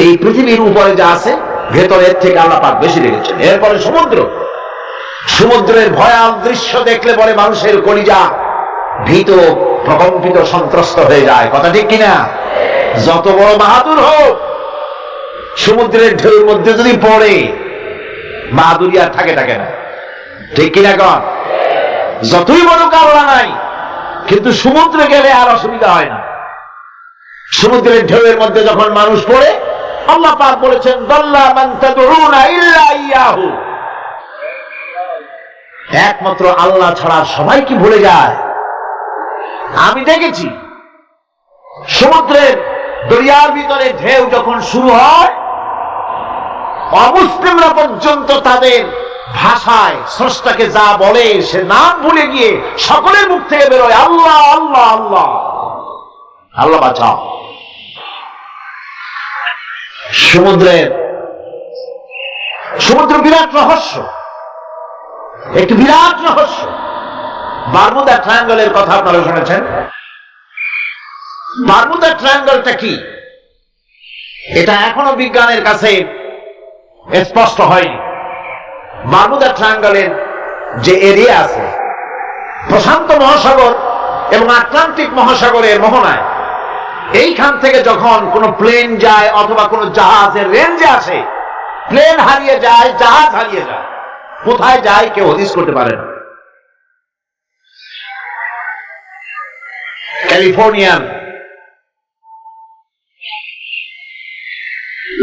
এই পৃথিবীর উপরে যা আছে ভেতরের থেকে আল্লাহ পাক বেশি রেখেছেন। এরপরে সমুদ্রের ভয়াল দৃশ্য দেখলে পরে মানুষের কলিজা ভীত, প্রকম্পিত, সন্ত্রস্ত হয়ে যায়। কথা ঠিক কিনা? যত বড় বাহাদুর হোক, সমুদ্রের ঢেউর মধ্যে যদি পড়ে, বাহাদুরি আর থাকে না। ঠিক কিনা কন? যতই বড় কারণা নাই, কিন্তু সমুদ্রে গেলে আর অসুবিধা হয় না। সমুদ্রের ঢেউয়ের মধ্যে যখন মানুষ পড়ে, আল্লাহ পাক বলেছেন দাল্লা মান তাদউনা ইল্লা ইয়াহু, একমাত্র আল্লাহ ছাড়া সবাই কি ভুলে যায়? আমি দেখেছি সমুদ্রের দরিয়ার ভিতরে ঢেউ যখন শুরু হয়, অমুসলিমরা পর্যন্ত তাদের ভাষায় স্রষ্টাকে যা বলে সে নাম ভুলে গিয়ে সকলের মুখ থেকে বেরোয় আল্লাহ আল্লাহ আল্লাহ। আল্লাহ বাঁচাও। সমুদ্র বিরাট রহস্য, একটি বিরাট রহস্য। বারমুদা ট্রায়াঙ্গলের কথা আপনারা শুনেছেন। বারমুদা ট্রায়াঙ্গলটা কি, এটা এখনো বিজ্ঞানের কাছে স্পষ্ট হয়নি। বারমুদা ট্রায়াঙ্গলের যে এরিয়া আছে, প্রশান্ত মহাসাগর এবং আটলান্টিক মহাসাগরের মোহনায়, এইখান থেকে যখন কোনো প্লেন যায় অথবা কোনো জাহাজের রেঞ্জে আসে, প্লেন হারিয়ে যায়, জাহাজ হারিয়ে যায়, কোথায় যায় কেউ হদিস করতে পারে না। ক্যালিফোর্নিয়ার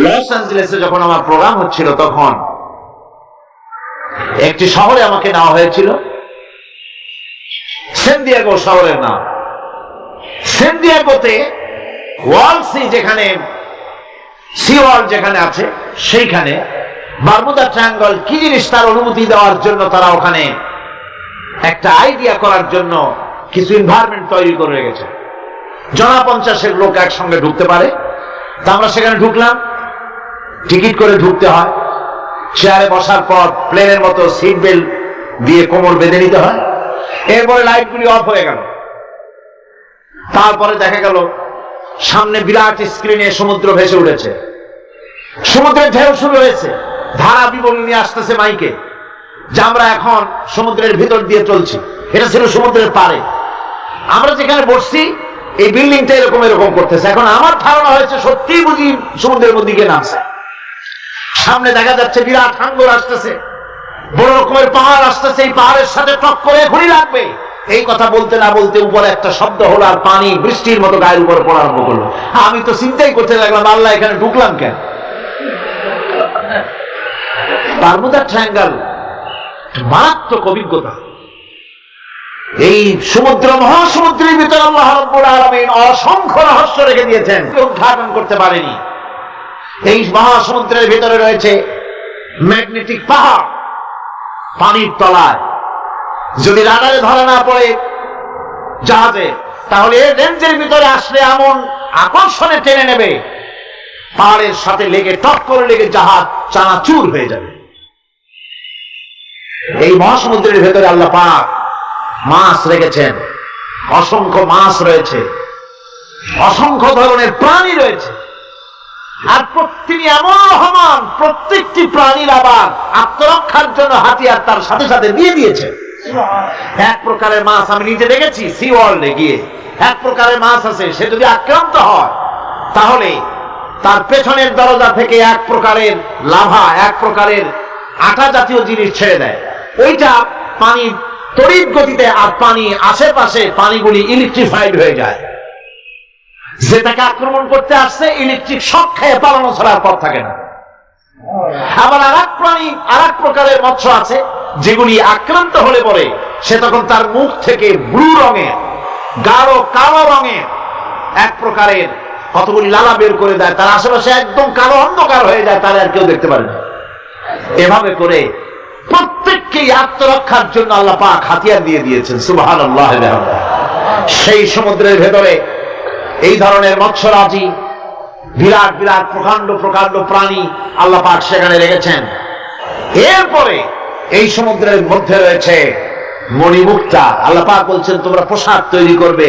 লস অ্যাঞ্জেলেসে যখন আমার প্রোগ্রাম হচ্ছিল, তখন একটি শহরে আমাকে নেওয়া হয়েছিল, সেন দিয়েগো শহরের নাম। সেন দিয়েগোতে ওয়ার্ল্ড সি, যেখানে সি ওয়ার্ল্ড যেখানে আছে, সেইখানে বারমুদা ট্রায়াঙ্গল কি জিনিস তার অনুমতি দেওয়ার জন্য তারা ওখানে একটা আইডিয়া করার জন্য কিছু এনভায়রনমেন্ট তৈরি করে রেখেছে। 50 লোক একসঙ্গে ঢুকতে পারে। তা আমরা সেখানে ঢুকলাম, টিকিট করে ঢুকতে হয়। চেয়ারে বসার পর প্লেনের মতো সিট বেল্ট দিয়ে কোমর বেঁধে নিতে হয়। এরপরে লাইটগুলি অফ হয়ে গেল। তারপরে দেখা গেল সামনে বিরাট স্ক্রিনে সমুদ্র ভেসে উঠেছে, সমুদ্রের ঢেউ শুরু হয়েছে, ধারা বিবরণী নিয়ে আসতেছে মাইকে যে আমরা এখন সমুদ্রের ভিতর দিয়ে চলছি। এটা ছিল সমুদ্রের পাড়ে। আমরা যেখানে বসছি এই বিল্ডিংটা এরকম এরকম করতেছে। এখন আমার ধারণা হয়েছে সত্যি বুঝি সমুদ্রের মধ্যে গিয়ে নামছে। সামনে দেখা যাচ্ছে বিরাট হাঙ্গর আসতেছে, বড় রকমের পাহাড় আসতেছে, এই পাহাড়ের সাথে টক করে এখনই লাগবে। এই কথা বলতে না বলতে উপরে একটা শব্দ হলো, আর পানি বৃষ্টির মতো গায়ের উপরে পড়া আরম্ভ করলো। আমি তো চিন্তাই করতে লাগলাম, আল্লাহ এখানে ঢুকলাম কেন? বারমুদা ট্রায়াঙ্গল মারাত্মক অভিজ্ঞতা। এই সমুদ্র মহাসমুদ্রের ভিতরে আল্লাহ রাব্বুল আলামিন অসংখ্য রহস্য রেখে দিয়েছেন, কেউ উদ্ঘাটন করতে পারেনি। এই মহাসমুদ্রের ভিতরে রয়েছে ম্যাগনেটিক পাহাড় পানির তলায়। যদি রাডারে ধরা না পড়ে জাহাজে, তাহলে রেঞ্জের ভিতরে আসলে এমন আকর্ষণে টেনে নেবে, পাহাড়ের সাথে লেগে টপ করে লেগে জাহাজ চানাচুর হয়ে যাবে। এই মহাসমুদ্রের ভেতরে আল্লাহ পাক মাছ রেখেছেন, অসংখ্য মাছ রয়েছে, অসংখ্য ধরনের প্রাণী রয়েছে। আর তিনি এমন রহমান, প্রত্যেকটি প্রাণীর আবার আত্মরক্ষার জন্য হাতিয়ার তার সাথে সাথে দিয়ে দিয়েছে। এক প্রকারের মাছ আমি নিজে দেখেছি সি ওয়ার্ল্ডে গিয়ে, এক প্রকারের মাছ আছে, সে যদি আক্রান্ত হয় তাহলে তার পেছনের দরজা থেকে এক প্রকারের লাভা, এক প্রকারের আটা জাতীয় জিনিস ছেড়ে দেয়। ওইটা পানি তড়িৎ গতিতে, আর পানি আশেপাশে পানিগুলি ইলেকট্রিফাইড হয়ে যায়। যেটাকে আক্রমণ করতে আসছে ইলেকট্রিক শক খেয়ে পালানো ছাড়া পথ থাকে না। আবার আরেক প্রাণী, আরেক প্রকারের মৎস্য আছে যেগুলি আক্রান্ত হলে পরে সে তখন তার মুখ থেকে ব্লু রঙের, গাঢ় কালো রঙের এক প্রকারের কতগুলি লালা বের করে দেয়, তার আশেপাশে একদম কালো অন্ধকার হয়ে যায়, তার আর কেউ দেখতে পারে না। এভাবে করে প্রত্যেককেই আত্মরক্ষার জন্য আল্লাহ পাক হাতিয়ার দিয়ে দিয়েছেন। সুবহানাল্লাহ। সেই সমুদ্রের ভেতরে এই ধরনের মৎস্যরাজি, বিরাট বিরাট প্রকাণ্ড প্রকাণ্ড প্রাণী আল্লাহ পাক সেখানে রেখেছেন। এরপরে এই সমুদ্রের মধ্যে রয়েছে মণিমুক্তা। আল্লাহ পাক বলছেন তোমরা পোশাক তৈরি করবে,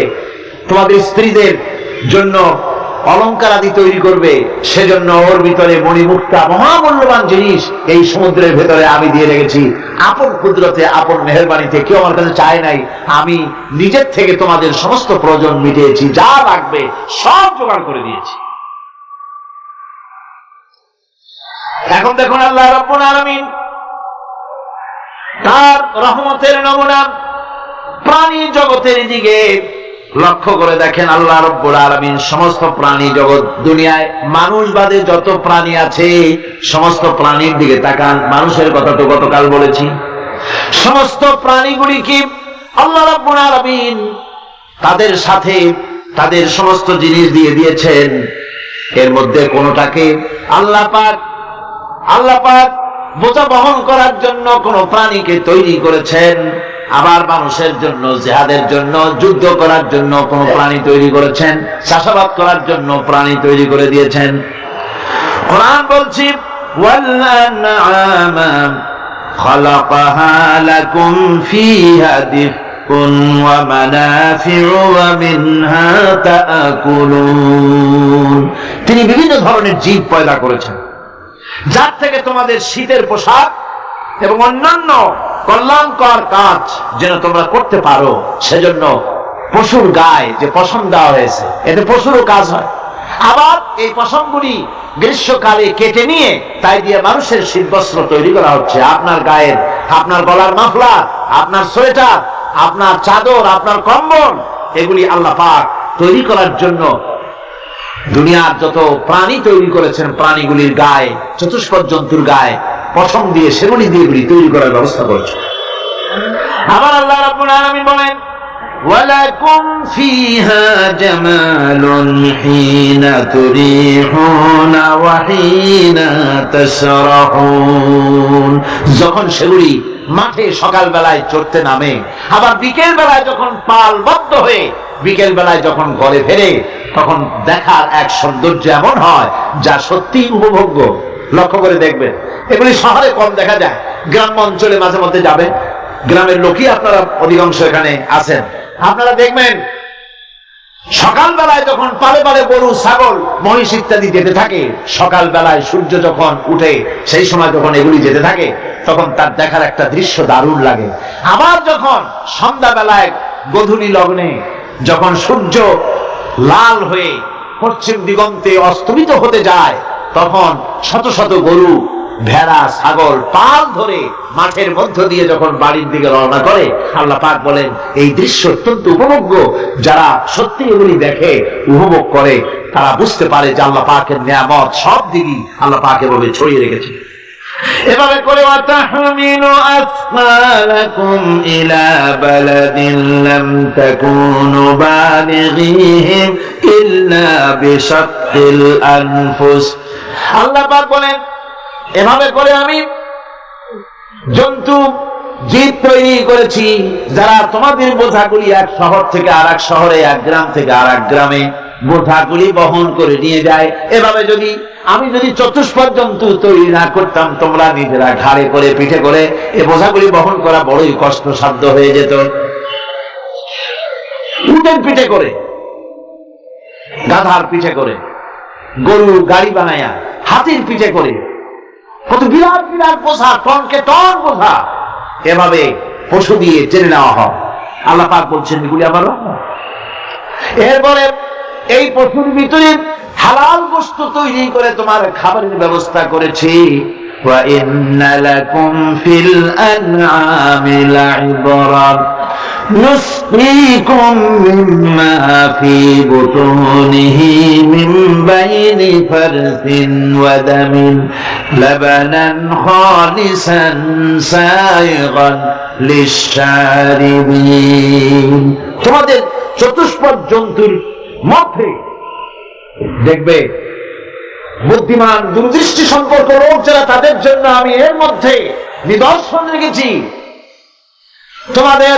তোমাদের স্ত্রীদের জন্য অলংকার আদি তৈরি করবে, সেজন্য ওর ভিতরে মণিমুক্তা মহামূল্যবান জিনিস এই সমুদ্রের ভেতরে আমি দিয়ে রেখেছি। আপন কুদরতে, আপন মেহেরবানিতে, কেউ আমার কাছে চায় নাই, আমি নিজের থেকে তোমাদের সমস্ত প্রয়োজন মিটিয়েছি, যা লাগবে সব জোগাড় করে দিয়েছি। এখন দেখুন আল্লাহ রাব্বুল আলামিন তার রহমতের নমুনা প্রাণী জগতের দিকে লক্ষ্য করে দেখেন আল্লাহ রাব্বুল আলামিন সমস্ত প্রাণী জগৎ দুনিয়ায় মানুষ বাদে যত প্রাণী আছে সমস্ত প্রাণীর দিকে তাকান। মানুষের কথা তো গতকাল বলেছি। সমস্ত প্রাণীগুলি কি আল্লাহ রাব্বুল আলামিন তাদের সাথে তাদের সমস্ত জিনিস দিয়ে দিয়েছেন। এর মধ্যে কোনটাকে আল্লাহ পাক বোঝা বহন করার জন্য কোন প্রাণীকে তৈরি করেছেন, আবার মানুষের জন্য জিহাদের জন্য যুদ্ধ করার জন্য কোন প্রাণী তৈরি করেছেন, চাষাবাদ করার জন্য প্রাণী তৈরি করে দিয়েছেন। কোরআন বলছি ওয়াল-আনআমা খালাকাহা লাকুম ফিহা দিফকুন ওয়া মানাফিউ ওয়া মিনহা তাআকুলুন। তিনি বিভিন্ন ধরনের জীব পয়দা করেছেন, যার থেকে তোমাদের শীতের পোশাক এবং অন্যান্য কল্যাণকর কাজ যেন তোমরা করতে পারো, সেজন্য পশুর গায়ে যে পশম দেওয়া হয়েছে এতে পশুরও কাজ হয়। আবার এই পশমগুলি গ্রীষ্মকালে কেটে নিয়ে তাই দিয়ে মানুষের শীতবস্ত্র তৈরি করা হচ্ছে। আপনার গায়ের, আপনার গলার মাফলার, আপনার সোয়েটার, আপনার চাদর, আপনার কম্বল, এগুলি আল্লাহ পাক তৈরি করার জন্য দুনিয়ার যত প্রাণী তৈরি করেছেন প্রাণীগুলির গায়ে, চতুষ্পদ জন্তুর গায়ে পশম দিয়ে সেগুলি দিয়ে এগুলি তৈরি করার ব্যবস্থা করেছে। আবার আল্লাহ রাব্বুল আলামিন বলেন ওয়ালাকুম ফিহা জামালুন হিনা তুরিহুনা ওয়া হিনা তাসরাহুন। যখন সেগুলি মাঠে সকাল বেলায় চড়তে নামে, আবার বিকেল বেলায় যখন পালবদ্ধ হয়ে বিকেল বেলায় যখন ঘরে ফেরে, তখন দেখার এক সৌন্দর্য এমন হয় যা সত্যি উপভোগ্য। লক্ষ্য করে দেখবেন, এগুলি শহরে কম দেখা যায়, গ্রাম্য অঞ্চলে মাঝে মধ্যে যাবেন, গ্রামের লোকই আপনারা অধিকাংশ এখানে আছেন, আপনারা দেখবেন সকাল বেলায় যখন পালে পালে গরু, ছাগল, মহিষ ইত্যাদি যেতে থাকে, সকাল বেলায় সূর্য যখন উঠে সেই সময় যখন এগুলি যেতে থাকে, তখন তার দেখার একটা দৃশ্য দারুণ লাগে। আবার যখন সন্ধ্যা বেলায় গোধূলি লগ্নে যখন সূর্য লাল হয়ে পশ্চিম দিগন্তে অস্তমিত হতে যায়, তখন শত শত গরু, ভেড়া, ছাগল পাল ধরে মাঠের মধ্য দিয়ে যখন বাড়ির দিকে রওনা করে, আল্লাহ পাক বলেন এই দৃশ্য অত্যন্ত উপভোগ্য। যারা সত্যি এগুলি দেখে, উপভোগ করে, তারা বুঝতে পারে যে আল্লাহ পাকের নিয়ামত সব দিকই আল্লাহ পাক এভাবে ছড়িয়ে রেখেছে। এভাবে করে ওয়াতাহমিলু আসফালাকুম ইলা বালাদিন লাম তাকুনু বালিগিহি ইল্লা বিশাক্কিল আনফুস। আল্লাহ পাক বলেন এভাবে করে আমি জন্তু জীব তৈরি করেছি যারা তোমাদের বোঝাগুলি এক শহর থেকে আর এক শহরে, এক গ্রাম থেকে আর এক গ্রামে বোঝাগুলি বহন করে নিয়ে যায়। এভাবে আমি যদি চতুষ্পদ জন্তু তৈরি না করতাম, তোমরা নিজেরা ঘাড়ে করে পিঠে করে এই বোঝাগুলি বহন করা বড়ই কষ্টসাধ্য হয়ে যেত। উটের পিঠে করে, গাধার পিঠে করে, গরুর গাড়ি বানায়া, হাতির পিঠে করে, কত বিরাট বিরাট বোঝা, টনকে টন বোঝা এভাবে পশু দিয়ে টেনে নেওয়া হয়। আল্লাহ পাক বলছেন এগুলি আমার রহমত। এরপরে এই পশুর ভিতরে হালাল বস্তু তৈরি করে তোমার খাবারের ব্যবস্থা করেছি। ওয়া ইন্না লাকুম ফিল আনআমি লাইবরাত নুসকিকুম মিম্মা ফি বুতুনিহি মিন বাইনি ফারসিন ওয়া দামিন লাবানান খালিসান সাইগান লিশ-শারিবিন। তোমাদের চতুষ্পদ জন্তুর মধ্যে দেখবে বুদ্ধিমান, দূরদৃষ্টি সম্পর্ক লোক যারা, তাদের জন্য আমি এর মধ্যে নিদর্শন রেখেছি। তোমাদের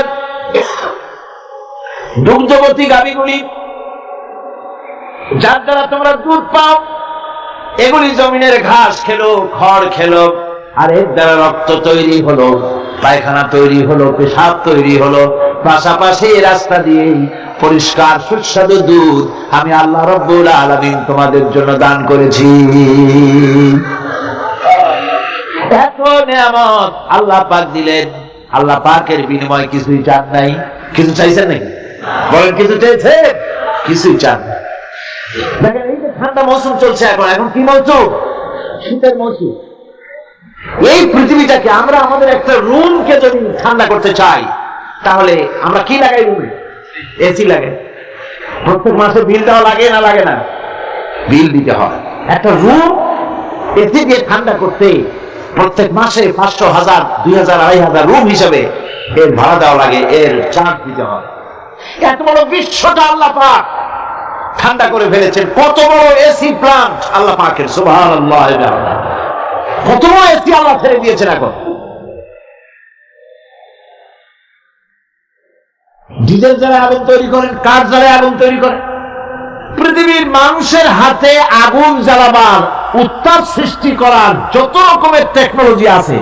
দুগ্ধবতী গাভীগুলি, যার দ্বারা তোমরা দুধ পাও, এগুলি জমিনের ঘাস খেলো, খড় খেলো, আর এর দ্বারা রক্ত তৈরি হলো, পায়খানা তৈরি হলো, পেশাব তৈরি হলো, পাশাপাশি রাস্তা দিয়ে পরিষ্কার সুস্বাদু দুধ আমি আল্লাহ রাব্বুল আলামিন তোমাদের জন্য দান করেছি। এত নিয়ামত আল্লাহ পাক দিলেন, আল্লাহ পাকের বিনিময়ে কিছুই চান নাই। কিছু চাইছেন নাকি? বলেন কিছু চাইছেন? কিছুই চান না। দেখেন এই যে ঠান্ডা মৌসুম চলছে, এখন কি মৌসুম? শীতের মৌসুম। এই পৃথিবীটাকে আমরা আমাদের একটা রুমকে যদি ঠান্ডা করতে চাই, তাহলে আমরা কি লাগাই? রুমে এসি লাগাই। প্রত্যেক মাসে বিল দেওয়া লাগে না লাগে না? বিল দিতে হয়। একটা রুম এসি দিয়ে ঠান্ডা করতে প্রত্যেক মাসে 500, 1000, 2000, 2500 রুম হিসাবে এর ভাড়া দেওয়া লাগে, এর চার্জ দিতে হয়। এত বড় বিশ্বটা আল্লাহ পাক ঠান্ডা করে ফেলেছেন। কত বড় এসি প্লান্ট আল্লাহ পাকের, সুবহানাল্লাহ। কত বড় এসি আল্লাহ ছেড়ে দিয়েছেন। এখন ডিজেল জ্বালায় আগুন তৈরি করেন, কাঠ জ্বালায় আগুন তৈরি করেন। পৃথিবীর মানুষের হাতে আগুন জ্বালাবার, উত্তাপ সৃষ্টি করার যত রকমের টেকনোলজি আছে,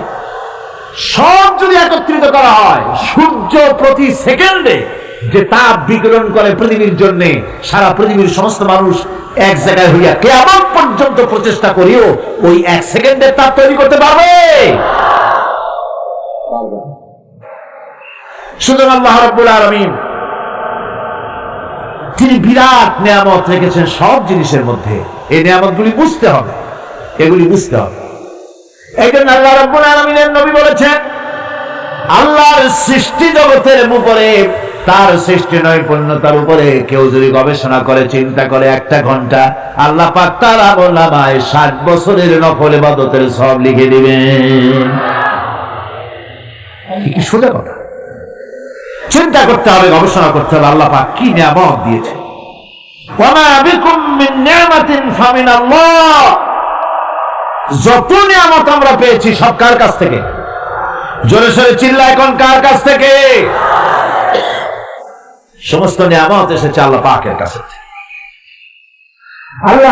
সব যদি একত্রিত করা হয়, সূর্য প্রতি সেকেন্ডে যে তাপ বিকিরণ করে পৃথিবীর জন্য, সারা পৃথিবীর সমস্ত মানুষ এক জায়গায় হইয়া কিয়ামত পর্যন্ত প্রচেষ্টা করিও ওই 1 সেকেন্ডের তাপ তৈরি করতে পারবে? সুতরাং আল্লাহ রাব্বুল আলামিন তিনি বিরাট নিয়ামত রেখেছেন সব জিনিসের মধ্যে। এই নিয়ামতগুলি বুঝতে হবে, এগুলি বুঝতে হবে। এই জন্য আল্লাহ রাব্বুল আলামিনের নবী বলেছেন, আল্লাহর সৃষ্টি জগতের উপরে, তার সৃষ্টি নৈপুণ্যতার উপরে কেউ যদি গবেষণা করে, চিন্তা করে 1 ঘন্টা, আল্লাহ পাক তার আমলনামায় 60 বছরের নফল ইবাদতের সওয়াব লিখে দিবেন। কি সোজা কথা। চিন্তা করতে হবে, গবেষণা করতে হবে আল্লাহ পাক কি নিয়ামত দিয়েছে। ওয়ামা বিকুম মিন নি'মাতিন ফামিনাল্লাহ। যত নিয়ামত আমরা পেয়েছি সব কার কাছ থেকে? জোরে সোরে চিল্লা এখন, কার কাছ থেকে? সমস্ত নিয়ামত এসেছে আল্লাহ পাকের কাছে। আল্লাহ